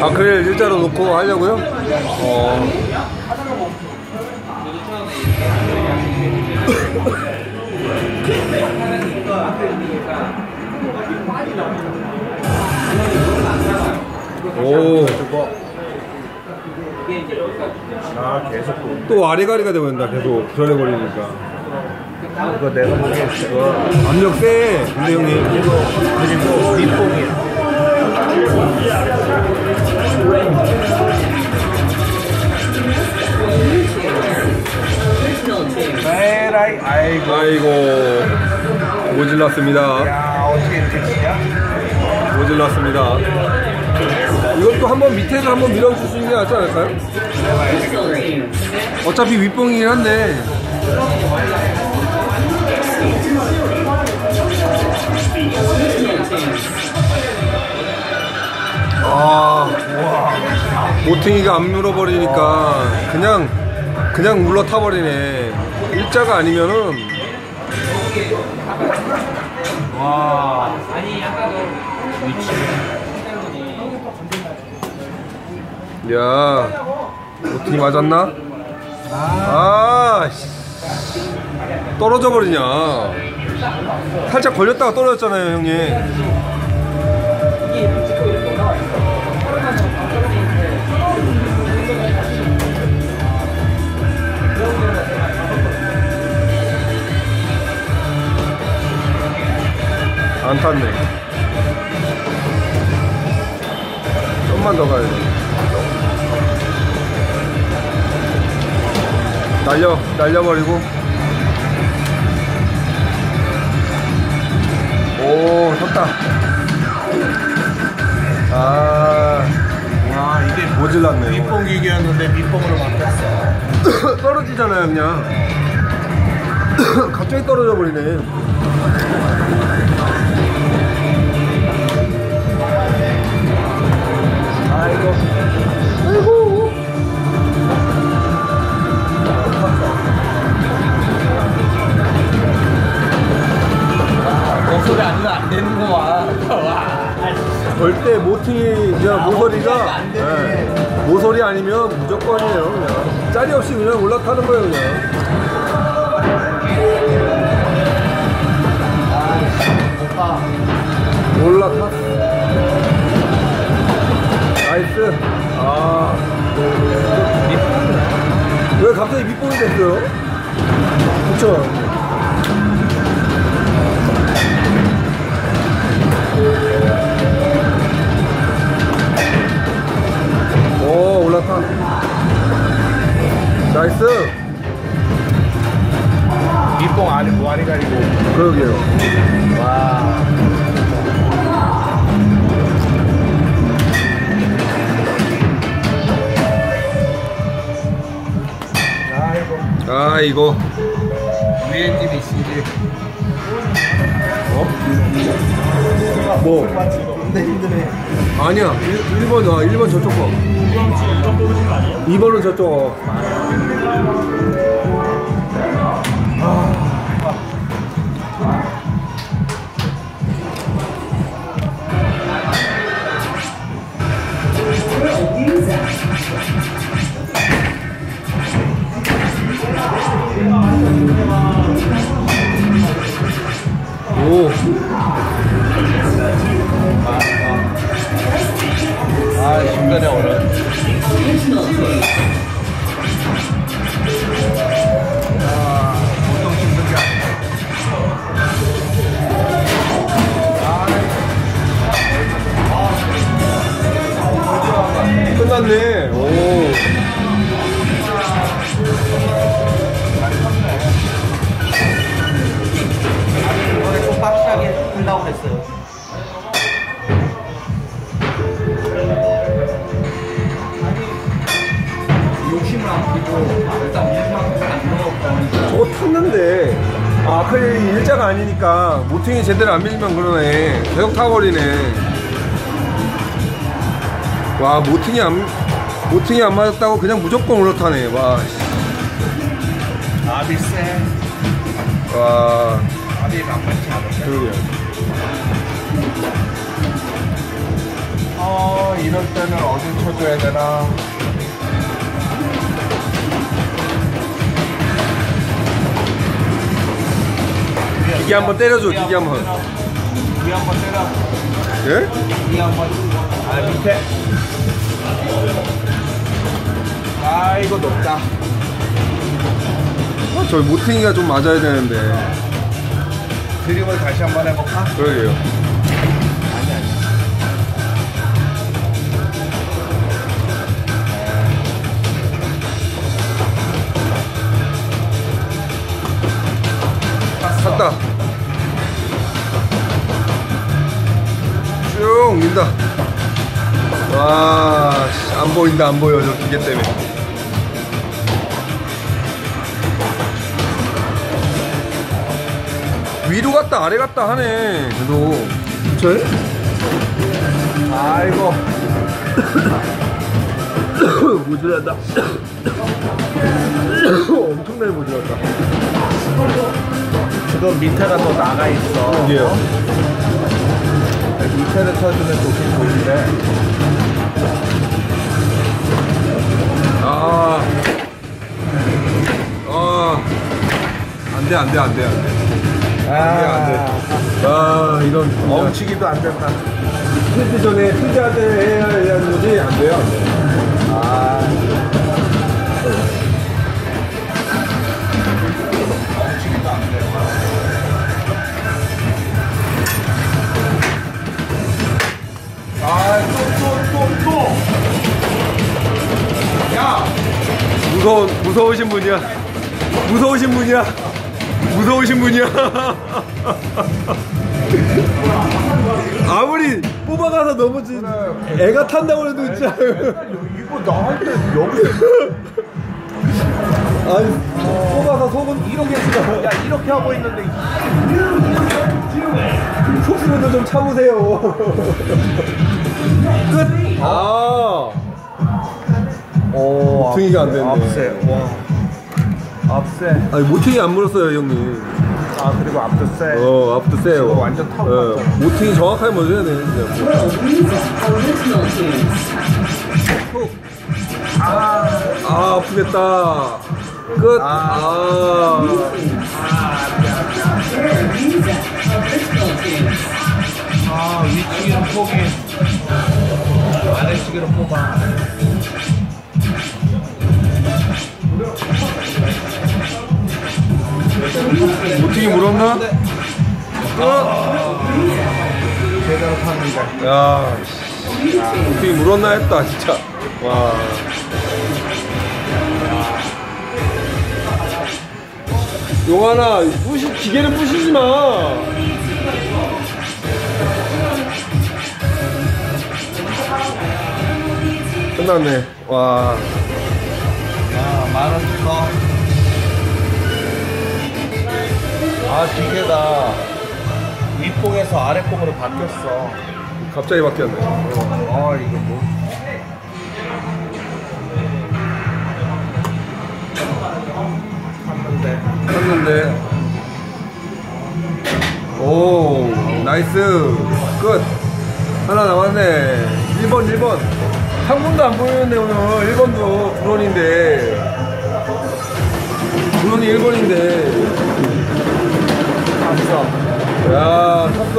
아크릴 일자로 놓고 하려고요? 오. 아, 계속 또 아리가리가 되버린다. 계속 불안해버리니까. 이거 내가 보기엔 그거 압력 세. 근데 형님. 그리고 밑봉이야. 에라이, 아이고 모질랐습니다. 야, 어떻게 이렇게 치냐? 모질랐습니다. 이것도 한번 밑에서 한번 밀어줄 수 있는 게 낫지 않을까요? 어차피 윗봉이긴 한데. 아, 모퉁이가 안 물어버리니까 그냥 물러타버리네. 일자가 아니면은. 와. 야, 모퉁이 맞았나? 아, 떨어져 버리냐. 살짝 걸렸다가 떨어졌잖아요, 형님. 안 탔네. 좀만 더 가야 돼. 날려버리고. 오, 섰다. 야, 이게 모질랐네. 밑봉 기기였는데 밑봉으로 바뀌었어. 떨어지잖아요, 그냥. 갑자기 떨어져 버리네. 아이고. 목소리 아니면 안 되는구만. 절대 모서리가 모서리 아니면 무조건이에요. 그냥 짤이 없이 그냥 올라타는 거예요, 그냥. 올라탔어. 나이스. 왜 갑자기 밑봉이 됐어요? 그쵸? 오, 올라타. 나이스. 밑봉 안에 무한히 가리고. 그러게요. 와. 이거. VNG 메시지. 뭐? 근데 힘드네. 아니야. 1번 저쪽 거. 2번 뽑으신 거 아니에요? 2번은 저쪽 거. 오. 힘드네, 오늘. 보통 힘든 게 아니야. 끝났네. 오. 이번에 좀 빡시하게 한다고 그랬어요. 욕심을 안 부리고 일단 밀만큼 안 넣었고. 저거 탔는데 아크릴이 일자가 아니니까 모퉁이 제대로 안 밀리면 그러네. 계속 타버리네. 와, 모퉁이 안 맞았다고 그냥 무조건 올라타네. 와. 압이 세. 와. 압이 만만치 않은데. 그러게요. 이럴 때는 어딜 쳐줘야 되나? 기계 한번 때려줘, 기계 한번. 위 한번 때려. 예? 위 한번. 아, 밑에. 아, 이거 높다. 저 모팅이가 좀 맞아야 되는데. 드림을 다시 한번 해볼까? 그러게요. 아니, 아니. 샀다. 쭉 민다. 와, 씨, 안 보인다, 안 보여, 저 기계 때문에. 위로 갔다 아래 갔다 하네. 그래도 그쵸? 아이고. 모질한다. 엄청나게 모질한다. 지금 밑에가 또 나가 있어. 이게요. 밑에를 쳐주면 좋긴 좋은데. 안 돼, 안 돼, 안 돼, 안 돼. 안 돼. 아, 이건 진짜. 멈추기도 안 된다. 필드 전에 필드하드 해야 하는 거지? 안 돼요, 안 돼. 아. 멈추기도 안 돼. 아, 또. 야! 무서우신 분이야. 무서우신 분이야. 무서우신 분이야. 아무리 뽑아가서 넘어지 애가 탄다고 해도 진짜. 이거 나한테 여기. 아니 뽑아서 속은 이렇게 했어. 야, 이렇게 하고 있는데. 속쓰는데 좀 참으세요. 끝. 모팅이가 안 됐네. 앞세. 와. 앞세. 아니 모팅이 안 물었어요 형님. 아, 그리고 앞도 세. 앞도 세요. 이거 완전 타고 갔잖아. 모팅이 정확하게 먼저 해야 돼. 아프겠다. 끝. 위치기는 포기. 아래치기로 뽑아. 모팅이 물었나? 제대로 탔는데. 야, 모팅이 물었나 했다 진짜. 와. 용환아, 기계는 부시지 마. 끝났네. 와. 만원 더. 기계가 윗봉에서 아랫봉으로 바뀌었어. 갑자기 바뀌었네. 이거 뭐. 했는데. 오, 나이스. 끝. 하나 남았네. 1번. 한 분도 안 보이는데 오늘 1번도 불온인데. 불온이 1번인데. 야, 탔어.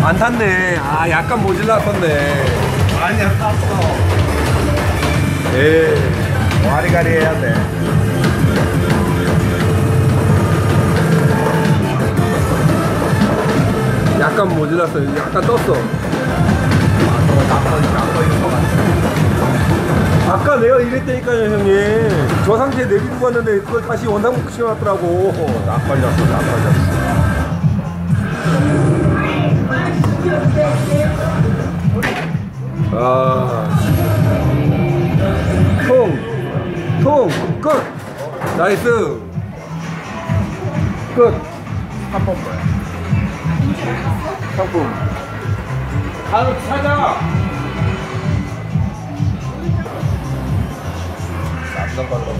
안 탔네. 약간 모질랐었네. 아니야, 탔어. 와리가리 해야 돼. 약간 모질랐어. 약간 떴어. 아까 내가 이랬다니까요, 형님. 저 상태에 내비두고 왔는데 그걸 다시 원상복 씌워놨더라고. nak 걸렸어. 끝! 나이스! 끝! 한번 뭐야? 상품. 가득 사자!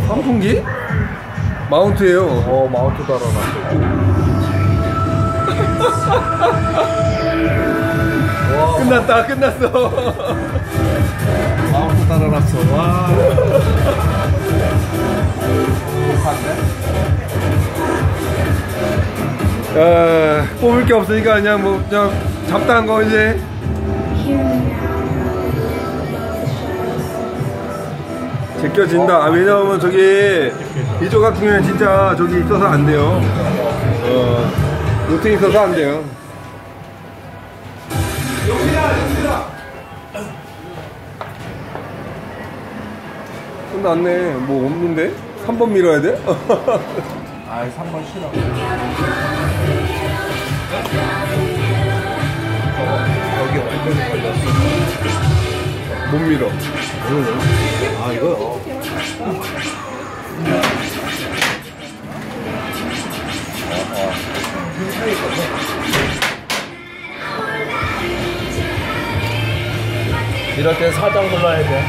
선풍기? 마운트예요. 마운트 달아놨어. 끝났다, 끝났어. 아무도 따라놨어. 와. 뽑을 게 없으니까 그냥 뭐 그냥 잡다한 거 이제. 제껴진다. 아, 왜냐면 저기 이쪽 같은 경우는 진짜 저기 있어서 안 돼요. 노팅이 있어서 안 돼요. 끝났네. 뭐 없는데? 3번 밀어야 돼? 아, 3번 싫어. 여기 엉덩이 걸렸어. 못 밀어. 아, 이거요. 이럴 땐 사장 불러야 돼.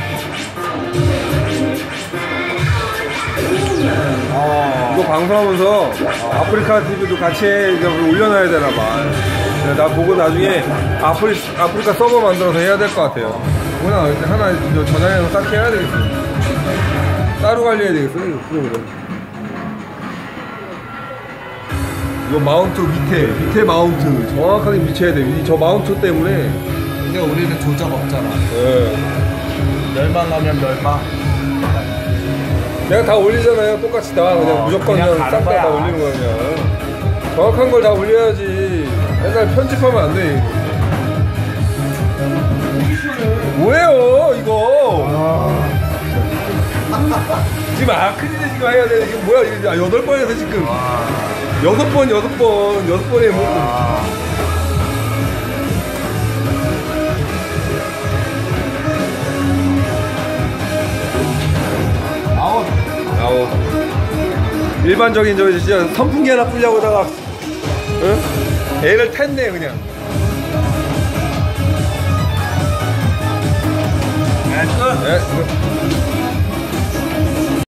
이거 방송하면서 아프리카 TV도 같이 올려놔야 되나봐. 나 보고 나중에 아프리카 서버 만들어서 해야 될 것 같아요. 그냥 하나 저장해서 딱 해야 되겠어. 따로 관리해야 되겠어, 이거 프로그램. 이거 마운트 밑에 마운트 정확하게 미쳐야 돼. 저 마운트 때문에. 근데 우리는 조작 없잖아. 예. 멸망하면 멸망. 내가 다 올리잖아요. 똑같이 다 그냥 무조건 그냥 그냥 가는 싹 다 거야. 올리는 거야 그냥. 정확한 걸 다 올려야지. 맨날 편집하면 안 돼. 뭐예요 이거? 지금 아크릴에 지금 해야 돼. 이게 뭐야? 이게 8번에서 지금 6번에 뭐? 아홉. 일반적인 저 진짜 선풍기 하나 뿌려고다가 응? 애를 탔네 그냥. 네, 끝. 네.